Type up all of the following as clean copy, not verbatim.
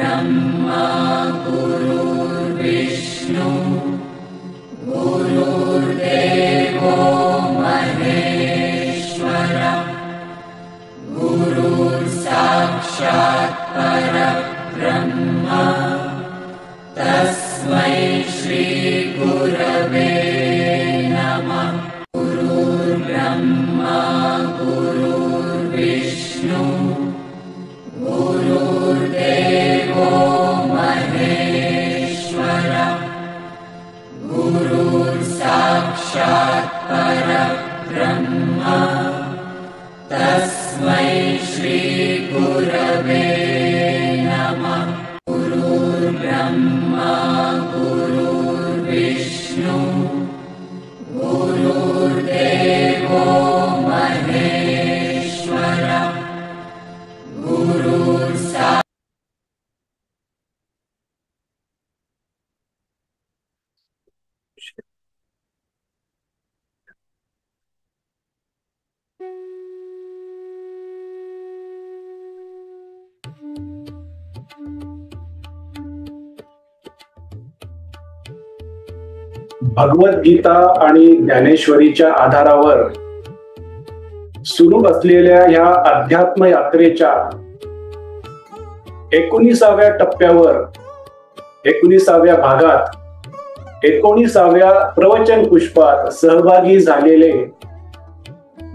ब्रह्मा गुरुर्विष्णु गुरुर्देवो महेश्वर गुरुर्साक्षात् परब्रह्म तस्मै श्री गुरवे नमः। गुरुर्ब्रह्मा गुरुर्विष्णु गुरुर्देवो महेश्वर गुरुर्साक्षात् परब्रह्म तस्मै श्री गुरवे नमः। गुरुर्ब्रह्मा गुरुर्विष्णु गुरुर्देवो महेश्वर गुरुर्साक्षात् भगवद्गीता आणि ज्ञानेश्वरीच्या आधारावर सुरू असलेल्या ह्या अध्यात्म यात्रेच्या 19व्या टप्प्यावर 19व्या भागात 19व्या प्रवचन पुष्पात सहभागी झालेले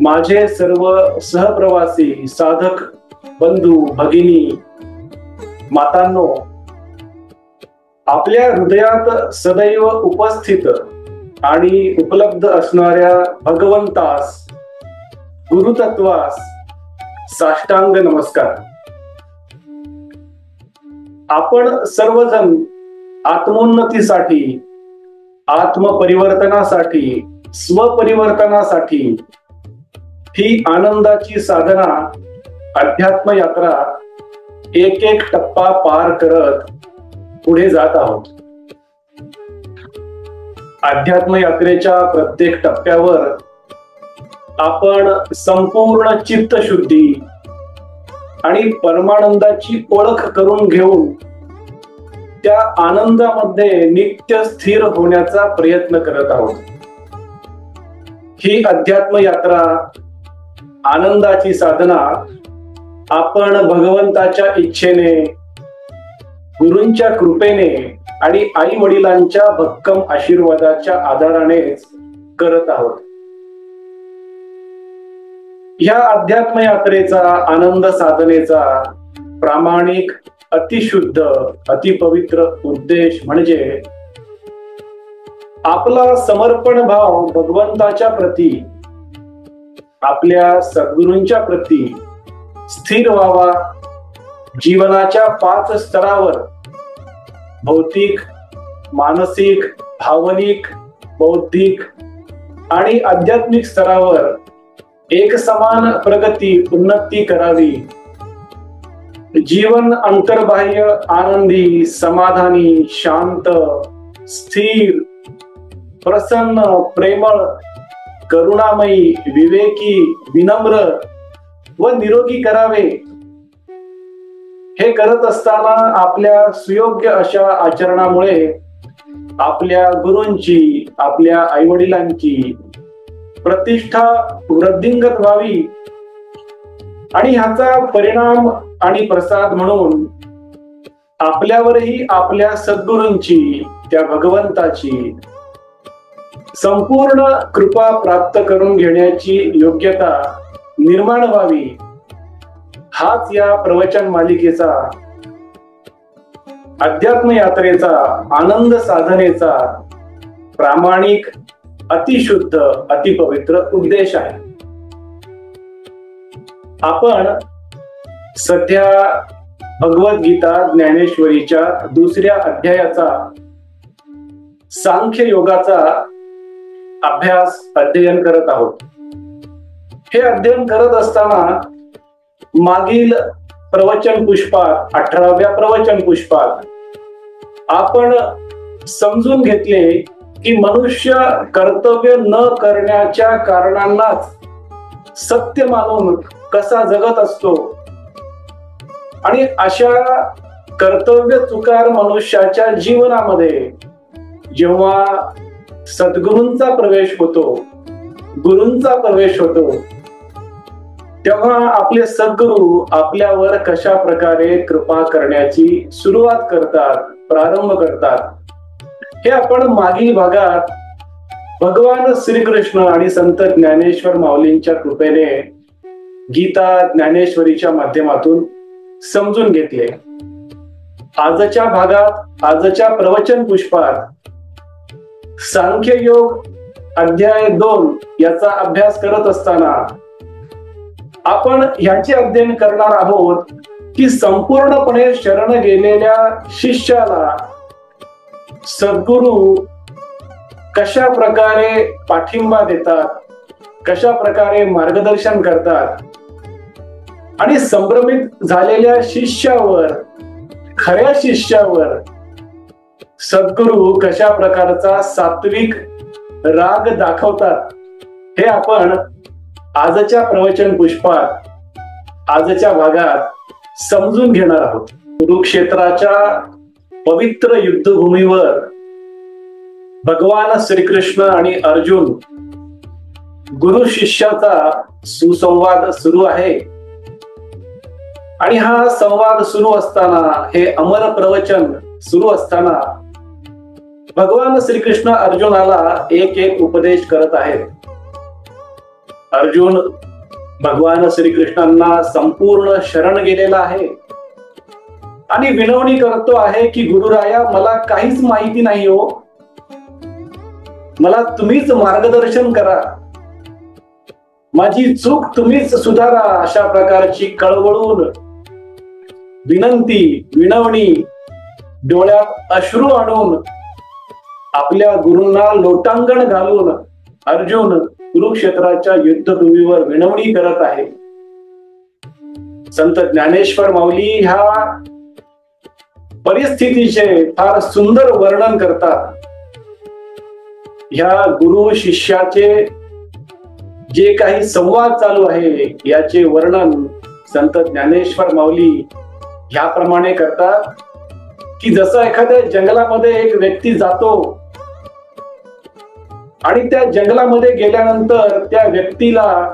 माझे सर्व सहप्रवासी साधक बंधू भगिनी मातांनो, आपल्या हृदयात सदैव उपस्थित आणि उपलब्ध असणाऱ्या भगवंतास गुरुतत्वास साष्टांग नमस्कार। आपण सर्वजण आत्मोन्नतीसाठी, आत्मपरिवर्तनासाठी, स्वपरिवर्तनासाठी ही आनंदाची साधना अध्यात्म यात्रा एक एक टप्पा पार करत पुढे जात आहोत। अध्यात्म यात्रेच्या प्रत्येक टप्प्यावर आपण संपूर्ण चित्तशुद्धी आणि परमानंदाची ओळख करून घेऊन त्या आनंदामध्ये नित्य स्थिर होण्याचा प्रयत्न करत आहोत। ही अध्यात्म यात्रा, आनंदाची साधना आपण भगवंताच्या इच्छेने, गुरूंच्या कृपेने आणि आई वडिलांच्या भक्कम आशीर्वादाच्या आधारानेच करत आहोत। ह्या अध्यात्म यात्रेचा, आनंद साधनेचा प्रामाणिक, अतिशुद्ध, अतिपवित्र उद्देश म्हणजे आपला समर्पण भाव भगवंताच्या प्रती, आपल्या सद्गुरूंच्या प्रती स्थिर व्हावा। जीवनाच्या 5 स्तरावर भौतिक, मानसिक, भावनिक, बौद्धिक आणि आध्यात्मिक स्तरावर एक समान प्रगती, उन्नती करावी। जीवन अंतर्बाह्य आनंदी, समाधानी, शांत, स्थिर, प्रसन्न, प्रेमळ, करुणामयी, विवेकी, विनम्र व निरोगी करावे। हे करत असताना आपल्या सुयोग्य अशा आचरणामुळे आपल्या गुरूंची, आपल्या आईवडिलांची प्रतिष्ठा वृद्धिंगत व्हावी आणि ह्याचा परिणाम आणि प्रसाद म्हणून आपल्यावरही आपल्या सद्गुरूंची, त्या भगवंताची संपूर्ण कृपा प्राप्त करून घेण्याची योग्यता निर्माण व्हावी। हाच या प्रवचन मालिकेचा, अध्यात्म यात्रेचा, आनंद साधनेचा प्रामाणिक, अतिशुद्ध, अतिपवित्र उद्देश आहे। आपण सध्या भगवद्गीता ज्ञानेश्वरीच्या 2ऱ्या अध्यायाचा सांख्य योगाचा अभ्यास, अध्ययन करत आहोत। हे अध्ययन करत असताना मागील प्रवचन पुष्पात, 18व्या प्रवचन पुष्पात आपण समजून घेतले की मनुष्य कर्तव्य न करण्याच्या कारणांनाच सत्य मानून कसा जगत असतो आणि अशा कर्तव्य चुकार मनुष्याच्या जीवनामध्ये जेव्हा सद्गुरूंचा प्रवेश होतो, गुरूंचा प्रवेश होतो, तेव्हा आपले सद्गुरू आपल्यावर कशा प्रकारे कृपा करण्याची सुरुवात करतात, प्रारंभ करतात, हे आपण मागील भागात भगवान श्रीकृष्ण आणि संत ज्ञानेश्वर माऊलींच्या कृपेने गीता ज्ञानेश्वरीच्या माध्यमातून समजून घेतले. आजच्या भागात, आजच्या प्रवचन पुष्पात सांख्ययोग अध्याय 2 याचा अभ्यास करत असताना आपण ह्याचे अध्ययन करणार आहोत की संपूर्णपणे शरण गेलेल्या शिष्याला सद्गुरू कशा प्रकारे पाठिंबा देतात, कशा प्रकारे मार्गदर्शन करतात आणि संभ्रमित झालेल्या शिष्यावर, खऱ्या शिष्यावर सद्गुरू कशा प्रकारचा सात्विक राग दाखवतात, हे आपण आजच्या प्रवचन पुष्पात, आजच्या भागात समजून घेणार आहोत. कुरुक्षेत्राच्या पवित्र युद्धभूमीवर भगवान श्रीकृष्ण आणि अर्जुन गुरु शिष्याचा सुसंवाद सुरू आहे. आणि हा संवाद सुरू असताना, हे अमर प्रवचन सुरू असताना भगवान श्रीकृष्ण अर्जुनाला एक एक उपदेश करत आहेत. अर्जुन भगवान श्रीकृष्णांना संपूर्ण शरण गेलेला आहे आणि विनवणी करतो आहे की गुरुराया, मला काहीच माहिती नाही हो, मला तुम्हीच मार्गदर्शन करा, माझी चूक तुम्हीच सुधारा. अशा प्रकारची कळवळून विनंती, विनवणी, डोळ्यात अश्रू आणून आपल्या गुरूंना लोटांगण घालून अर्जुन कुरुक्षेत्राच्या युद्धभूमीवर विनवणी करत आहे. संत ज्ञानेश्वर माऊली ह्या परिस्थितीचे फार सुंदर वर्णन करतात. ह्या गुरु शिष्याचे जे काही संवाद चालू आहे याचे वर्णन संत ज्ञानेश्वर माऊली ह्याप्रमाणे करतात की जसं एखाद्या जंगलामध्ये एक व्यक्ती जातो आणि त्या जंगलामध्ये गेल्यानंतर त्या व्यक्तीला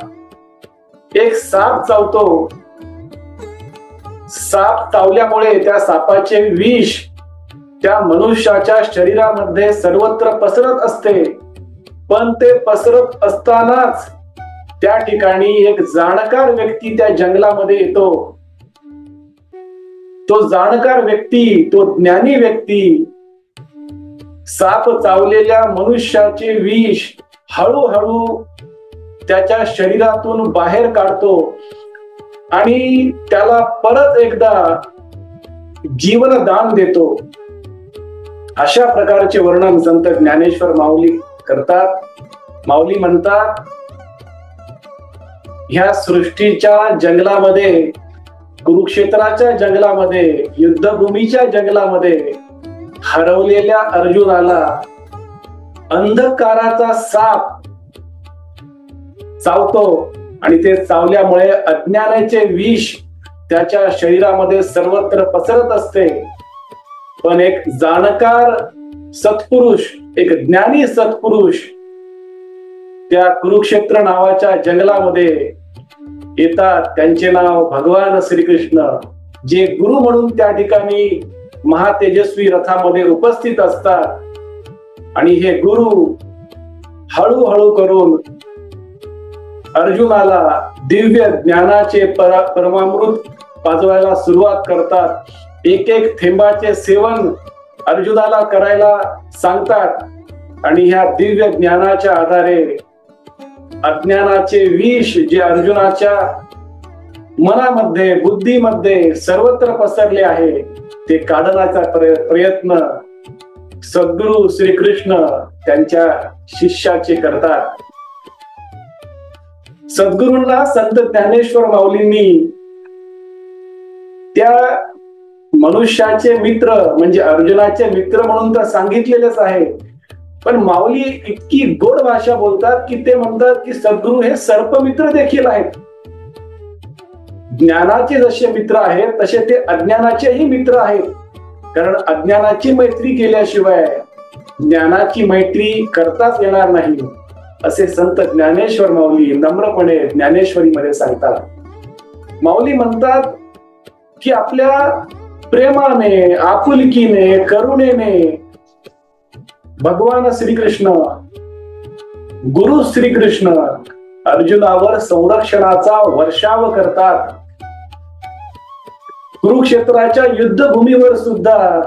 एक साप चावतो. साप चावल्यामुळे त्या सापाचे विष त्या मनुष्याच्या शरीरामध्ये सर्वत्र पसरत असते. पण ते पसरत असतानाच त्या ठिकाणी एक जाणकार व्यक्ती त्या जंगलामध्ये येतो. तो जाणकार व्यक्ती, तो ज्ञानी व्यक्ती साप चावलेल्या मनुष्याचे विष हळूहळू त्याच्या शरीरातून बाहेर काढतो आणि त्याला परत एकदा जीवनदान देतो. अशा प्रकारचे वर्णन संत ज्ञानेश्वर माऊली करतात. माऊली म्हणतात, ह्या सृष्टीच्या जंगलामध्ये, कुरुक्षेत्राच्या जंगलामध्ये, युद्धभूमीच्या जंगलामध्ये हरवलेल्या अर्जुनाला अंधकाराचा साप चावतो आणि ते चावल्यामुळे अज्ञानाचे विष त्याच्या शरीरामध्ये सर्वत्र पसरत असते. पण एक जाणकार सत्पुरुष, एक ज्ञानी सत्पुरुष त्या कुरुक्षेत्र नावाच्या जंगलामध्ये येतात. त्यांचे नाव भगवान श्रीकृष्ण, जे गुरु म्हणून त्या ठिकाणी महातेजस्वी रथामध्ये उपस्थित असतात. आणि हे गुरु हळूहळू करून अर्जुनाला दिव्य ज्ञानाचे परमामृत पाजवायला सुरुवात करतात. एक एक थेंबाचे सेवन अर्जुनाला करायला सांगतात आणि ह्या दिव्य ज्ञानाच्या आधारे अज्ञानाचे विष जे अर्जुनाच्या मनामध्ये, बुद्धीमध्ये सर्वत्र पसरले आहे, ते काढण्याचा प्रयत्न सद्गुरु श्रीकृष्ण त्यांच्या शिष्याचे करतात. सद्गुरूंना संत ज्ञानेश्वर माऊलींनी त्या मनुष्याचे मित्र म्हणजे अर्जुनाचे मित्र म्हणून तर सांगितलेलेच आहे. पण माऊली इतकी गोड भाषा बोलतात की ते म्हणतात की सद्गुरू हे सर्पमित्र देखील आहेत. ज्ञानाचे जसे मित्र आहेत तसे ते अज्ञानाचेही मित्र आहेत. कारण अज्ञानाची मैत्री केल्याशिवाय ज्ञानाची मैत्री करताच येणार नाही, असे संत ज्ञानेश्वर माऊली नम्रपणे ज्ञानेश्वरीमध्ये सांगतात. माऊली म्हणतात की आपल्या प्रेमाने, आपुलकीने, करुणेने भगवान श्रीकृष्ण, गुरु श्रीकृष्ण अर्जुनावर संरक्षणाचा वर्षाव करतात. कुरुक्षेत्राच्या युद्धभूमीवर सुद्धा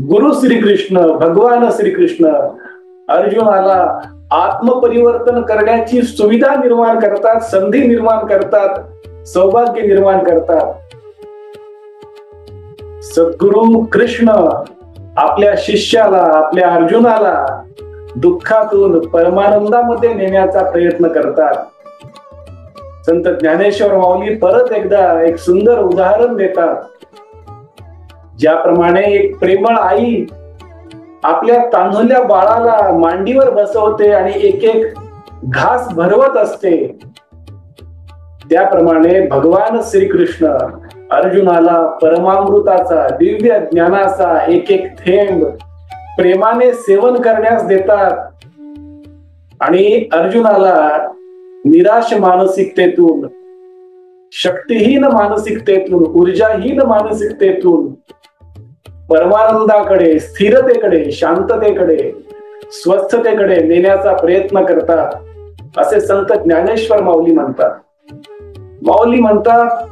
गुरु श्रीकृष्ण, भगवान श्रीकृष्ण अर्जुनाला आत्मपरिवर्तन करण्याची सुविधा निर्माण करतात, संधी निर्माण करतात, सौभाग्य निर्माण करतात. सद्गुरु कृष्ण आपल्या शिष्याला, आपल्या अर्जुनाला दुःखातून परमानंदामध्ये नेण्याचा प्रयत्न करतात. संत ज्ञानेश्वर माऊली परत एकदा एक सुंदर उदाहरण देतात. ज्याप्रमाणे एक प्रेमळ आई आपल्या तान्हुल्या बाळाला मांडीवर बसवते आणि एक एक घास भरवत असते, त्याप्रमाणे भगवान श्रीकृष्ण अर्जुनाला परमामृताचा, दिव्य ज्ञानाचा एक एक थेंब प्रेमाने सेवन करण्यास देतात आणि अर्जुनाला निराश मानसिकतेतून, शक्तिहीन मानसिकतेतून, ऊर्जाहीन मानसिकतेतून परमानंदाकडे, स्थिरतेकडे, शांततेकडे, स्वस्थतेकडे नेण्याचा प्रयत्न करतात, असे संत ज्ञानेश्वर माऊली म्हणतात. माऊली म्हणतात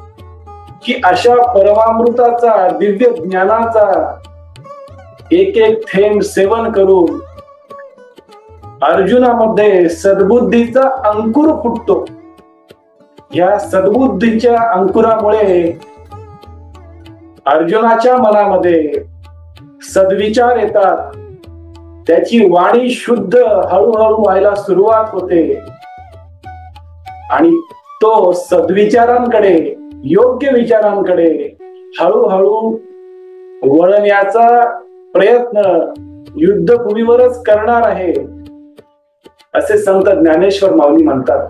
की अशा परमामृताचा, दिव्य ज्ञानाचा एक एक थेंब सेवन करून अर्जुनामध्ये सद्बुद्धीचा अंकुर फुटतो. या सद्बुद्धीच्या अंकुरामुळे अर्जुनाच्या मनामध्ये सद्विचार येतात, त्याची वाणी शुद्ध हळूहळू व्हायला सुरुवात होते आणि तो सद्विचारांकडे, योग्य विचारांकडे हळूहळू वळण्याचा प्रयत्न युद्धभूमीवरच करणार आहे, असे संत ज्ञानेश्वर माऊली म्हणतात.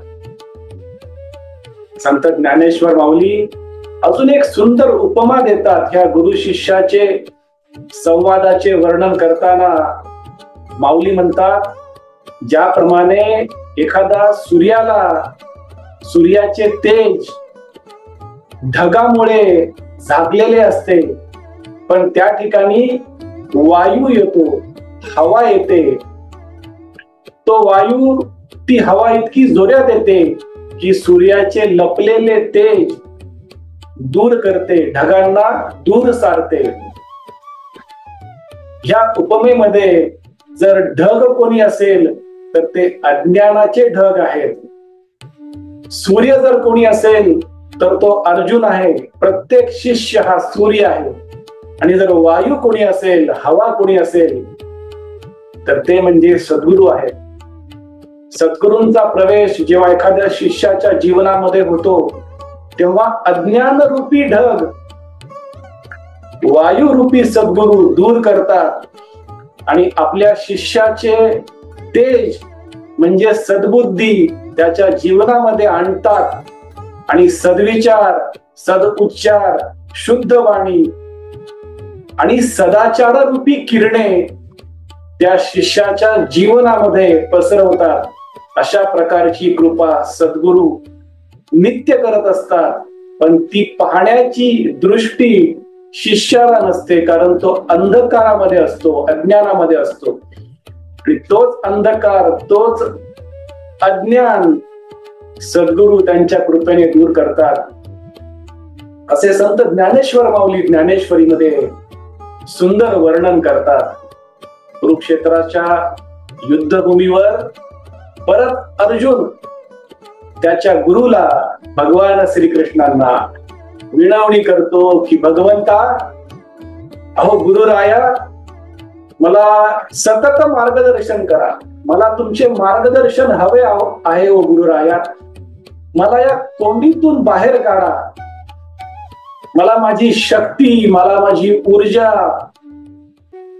संत ज्ञानेश्वर माऊली अजून एक सुंदर उपमा देतात. ह्या गुरु शिष्याचे संवादाचे वर्णन करताना माऊली म्हणतात, ज्याप्रमाणे एखादा सूर्याचे तेज ढगामुळे झाकलेले असते, पण त्या ठिकाणी वायू येतो, हवा येते. तो वायू, ती हवा इतकी जोरात येते की सूर्याचे लपलेले तेज दूर करते, ढगांना दूर सारते. या उपमेमध्ये जर ढग कोणी असेल तर ते अज्ञानाचे ढग आहेत. सूर्य जर कोणी असेल तर तो अर्जुन आहे. प्रत्येक शिष्य हा सूर्य आहे. आणि जर वायू कोणी असेल, हवा कोणी असेल तर ते म्हणजे सद्गुरु आहे. सद्गुरूंचा प्रवेश जेव्हा एखाद्या शिष्याच्या जीवनामध्ये होतो तेव्हा अज्ञान रूपी ढग वायू रूपी सद्गुरु दूर करतात आणि आपल्या शिष्याचे तेज म्हणजे सद्बुद्धी त्याच्या जीवनामध्ये आणतात आणि सद्विचार, सदउच्चार, शुद्ध वाणी आणि सदाचार रूपी किरणे त्या शिष्याच्या जीवनामध्ये पसरवतात. अशा प्रकारची कृपा सद्गुरु नित्य करत असतात. पण ती पाहण्याची दृष्टी शिष्याला नसते, कारण तो अंधकारामध्ये असतो, अज्ञानामध्ये असतो. आणि तोच अंधकार, तोच अज्ञान सद्गुरु त्यांच्या कृपेने दूर करतात. असे संत ज्ञानेश्वर माऊली ज्ञानेश्वरीमध्ये सुंदर वर्णन करतात. कुरुक्षेत्राच्या युद्धभूमीवर परत अर्जुन त्याच्या गुरुला, भगवान श्रीकृष्णांना विनवणी करतो की भगवंता, अहो गुरुराया, मला सतत मार्गदर्शन करा. मला तुमचे मार्गदर्शन हवे आहे ओ गुरुराया. मला या कोंडीतून बाहेर काढा. मला माझी शक्ती, मला माझी ऊर्जा,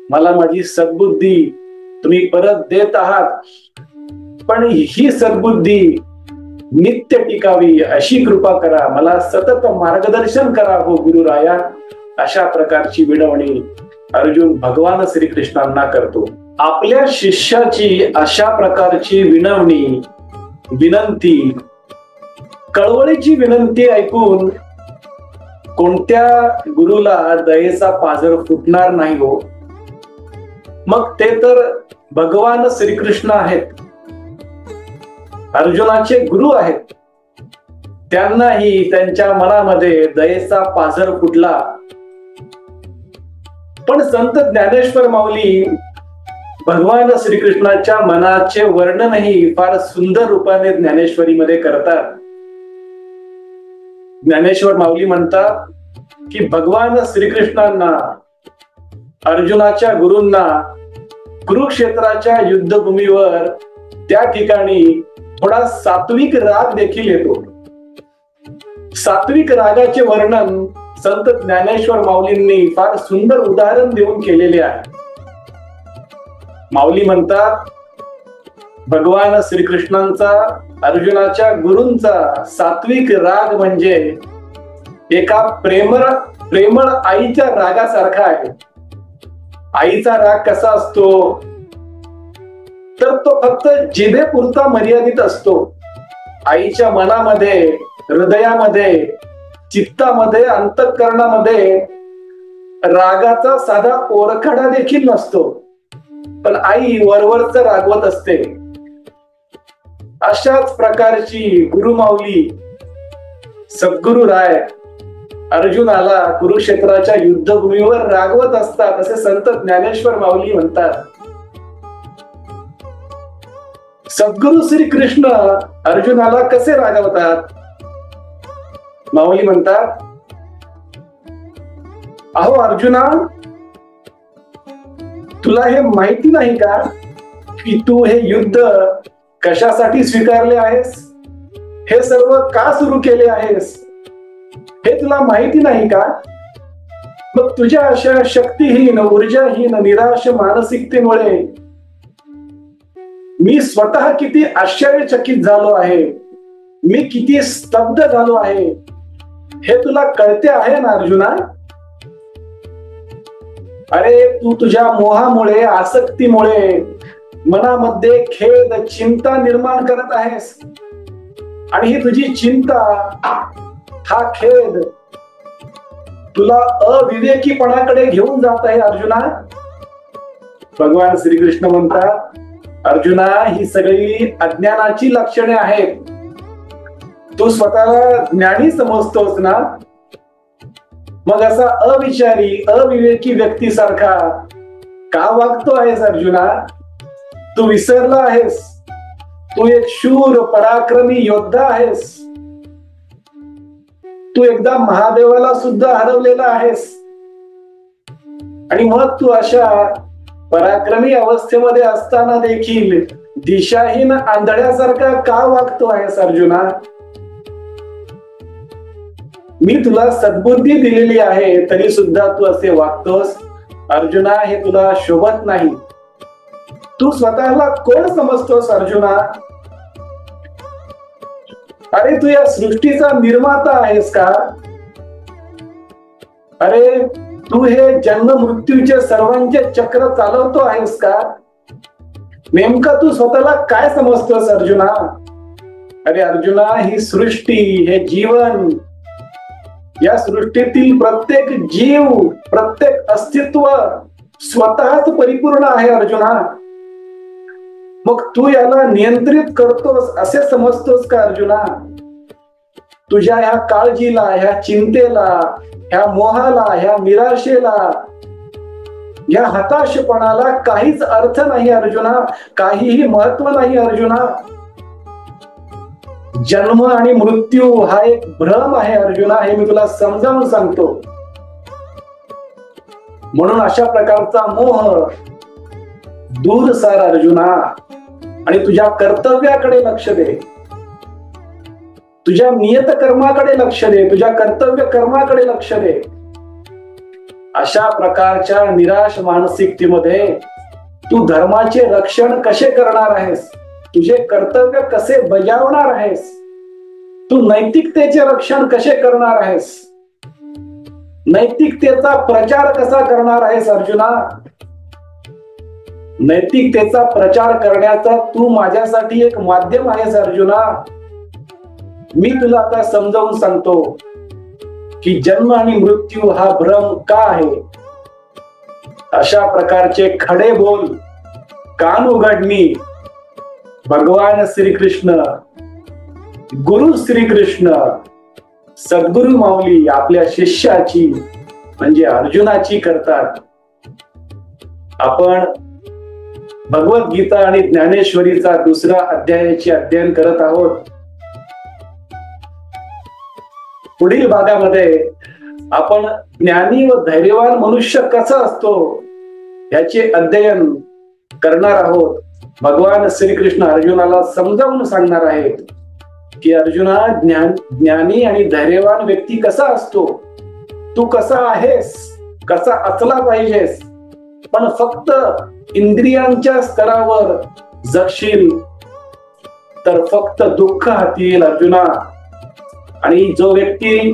मला माझी सद्बुद्धी तुम्ही परत देत आहात. पण ही सद्बुद्धी नित्य टिकावी अशी कृपा करा, मला सतत मार्गदर्शन करा हो गुरुराया. अशा प्रकारची विनवणी अर्जुन भगवान श्रीकृष्णांना करतो. आपल्या शिष्याची अशा प्रकारची विनवणी, विनंती, कळवळीची विनंती ऐकून कोणत्या गुरुला दयेचा पाझर फुटणार नाही हो. मग ते तर भगवान श्रीकृष्ण आहेत, अर्जुनाचे गुरु आहेत. त्यांनाही त्यांच्या मनामध्ये दयेचा पाझर फुटला. पण संत ज्ञानेश्वर माऊली भगवान श्रीकृष्णाच्या मनाचे वर्णनही फार सुंदर रूपाने ज्ञानेश्वरीमध्ये करतात. ज्ञानेश्वर माऊली म्हणतात की भगवान श्रीकृष्णांना, अर्जुनाच्या गुरूंना कुरुक्षेत्राच्या युद्धभूमीवर त्या ठिकाणी थोडा सात्विक राग देखील येतो. सात्विक रागाचे वर्णन संत ज्ञानेश्वर माऊलींनी फार सुंदर उदाहरण देऊन केलेले आहे. माऊली म्हणतात भगवान श्रीकृष्णांचा, अर्जुनाच्या गुरूंचा सात्विक राग म्हणजे एका प्रेमळ आईच्या रागासारखा आहे. आईचा राग कसा असतो तर तो फक्त जिभेपुरता मर्यादित असतो. आईच्या मनामध्ये, हृदयामध्ये, चित्तामध्ये, अंतःकरणामध्ये रागाचा साधा ओरखडा देखील नसतो. पण आई वरवरच रागवत असते. अशाच प्रकारची गुरुमाऊली सद्गुरु राय अर्जुनाला कुरुक्षेत्राच्या युद्धभूमीवर रागवत असतात असे संत ज्ञानेश्वर माऊली म्हणतात. सद्गुरु श्री कृष्ण अर्जुनाला कसे रागवतात? माऊली म्हणतात, अहो अर्जुना, तुला हे माहिती नाही का की तू हे युद्ध कशासाठी स्वीकारले आहेस? हे सर्व का सुरू केले आहेस? हे तुला माहिती नाही का? मग तुझ्या अशा शक्तीहीन, ऊर्जाहीन, निराश मानसिकतेमुळे मी स्वतः किती आश्चर्यचकित झालो आहे, मी किती स्तब्ध झालो आहे, हे तुला कळते आहे ना अर्जुना? अरे तू तुझ्या मोहामुळे, आसक्तीमुळे मनामध्ये खेद, चिंता निर्माण करत आहेस. आणि ही तुझी चिंता, हा खेद तुला अविवेकीपणाकडे घेऊन जात आहे अर्जुना. भगवान श्रीकृष्ण म्हणतात, अर्जुना, ही सगळी अज्ञानाची लक्षणे आहेत. तू स्वतःला ज्ञानी समजतोस ना, मग असा अविचारी, अविवेकी व्यक्तीसारखा का वागतो आहेस अर्जुना? तू विसरला आहेस, तू एक शूर पराक्रमी योद्धा आहेस. तू एकदा महादेवाला सुद्धा हरवलेला आहेस. आणि मग तू अशा पराक्रमी अवस्थेमध्ये असताना देखील दिशाहीन आंधळ्यासारखा का वागतो आहेस अर्जुना? मी तुला सद्बुद्धी दिलेली आहे तरी सुद्धा तू असे वागतोस अर्जुना, हे तुला शोभत नाही. तू स्वतःला कोण समजतोस अर्जुना? अरे तू या सृष्टीचा निर्माता आहेस का? अरे तू हे जन्म मृत्यूचे सर्वांचे चक्र चालवतो आहेस का? नेमका तू स्वतःला काय समजतोस अर्जुना? अरे अर्जुना, ही सृष्टी, हे जीवन, या सृष्टीतील प्रत्येक जीव, प्रत्येक अस्तित्व स्वतःच परिपूर्ण आहे अर्जुना. मग तू याला नियंत्रित करतोस असे समजतोस का अर्जुना? तुझ्या ह्या काळजीला, ह्या चिंतेला, ह्या मोहाला, ह्या निराशेला, ह्या हताशपणाला काहीच अर्थ नाही अर्जुना, काहीही महत्व नाही अर्जुना. जन्म आणि मृत्यू हा एक भ्रम आहे अर्जुना, हे मी तुला समजावून सांगतो. म्हणून अशा प्रकारचा मोह दूर सार अर्जुना आणि तुझ्या कर्तव्याकडे लक्ष दे, तुझ्या नियत कर्माकडे लक्ष दे, तुझ्या कर्तव्य कर्माकडे लक्ष दे. अशा प्रकारच्या निराश मानसिकतेमध्ये तू धर्माचे रक्षण कसे करणार आहेस? तुझे कर्तव्य कसे बजावणार आहेस? तू नैतिकतेचे रक्षण कसे करणार आहेस? नैतिकतेचा प्रचार कसा करणार आहेस अर्जुना? नैतिकतेचा प्रचार करण्याचा तू माझ्यासाठी एक माध्यम आहेस अर्जुना. मी तुला आता समजावून सांगतो की जन्म आणि मृत्यू हा भ्रम का आहे. अशा प्रकारचे खडे बोल, कान उघडणी भगवान श्रीकृष्ण, गुरु श्रीकृष्ण, सद्गुरु माऊली आपल्या शिष्याची म्हणजे अर्जुनाची करतात. आपण भगवद्गीता आणि ज्ञानेश्वरीचा दुसरा अध्यायाचे अध्ययन करत आहोत. पुढील भागामध्ये आपण ज्ञानी व धैर्यवान मनुष्य कसा असतो याचे अध्ययन करणार आहोत. भगवान श्रीकृष्ण अर्जुनाला समजावून सांगणार आहेत की अर्जुना, ज्ञानी आणि धैर्यवान व्यक्ती कसा असतो, तू कसा आहेस, कसा असला पाहिजेस. पण फक्त इंद्रियांच्या स्तरावर जगशील तर फक्त दुःख हाती येईल अर्जुना. आणि जो व्यक्ती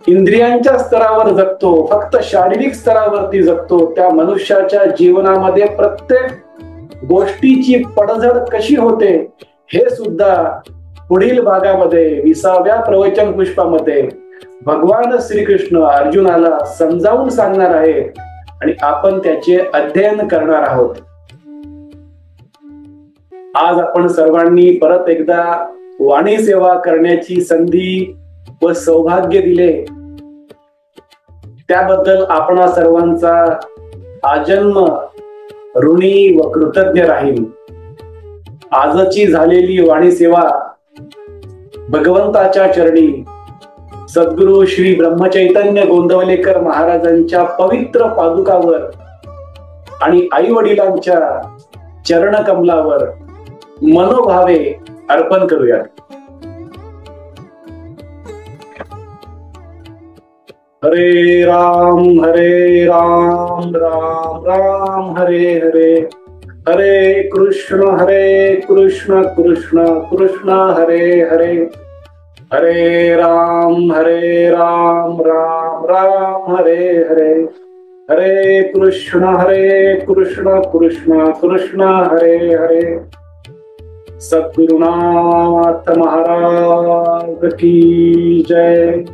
इंद्रियांच्या स्तरावर जगतो, फक्त शारीरिक स्तरावरती जगतो, त्या मनुष्याच्या जीवनामध्ये प्रत्येक गोष्टीची पडझड कशी होते हे सुद्धा पुढील भागामध्ये 20व्या प्रवचन पुष्पामध्ये भगवान श्रीकृष्ण अर्जुनाला समजावून सांगणार आहेत आणि आपण त्याचे अध्ययन करणार आहोत. आज आपण सर्वांनी परत एकदा वाणी सेवा करण्याची संधी व सौभाग्य दिले त्याबद्दल आपणा सर्वांचा आजन्म ऋणी व कृतज्ञ राहील. आजची झालेली वाणी सेवा भगवंताच्या चरणी सद्गुरु श्री ब्रह्मचैतन्य गोंदवलेकर महाराजांच्या पवित्र पादुकावर आणि आई वडिलांच्या चरण कमलावर मनोभावे अर्पण करूया. हरे राम राम राम हरे हरे, हरे कृष्ण कृष्ण कृष्ण हरे हरे, हरे राम राम राम हरे हरे, हरे कृष्ण कृष्ण कृष्ण हरे हरे. सद्गुरुनाथ महाराज की जय.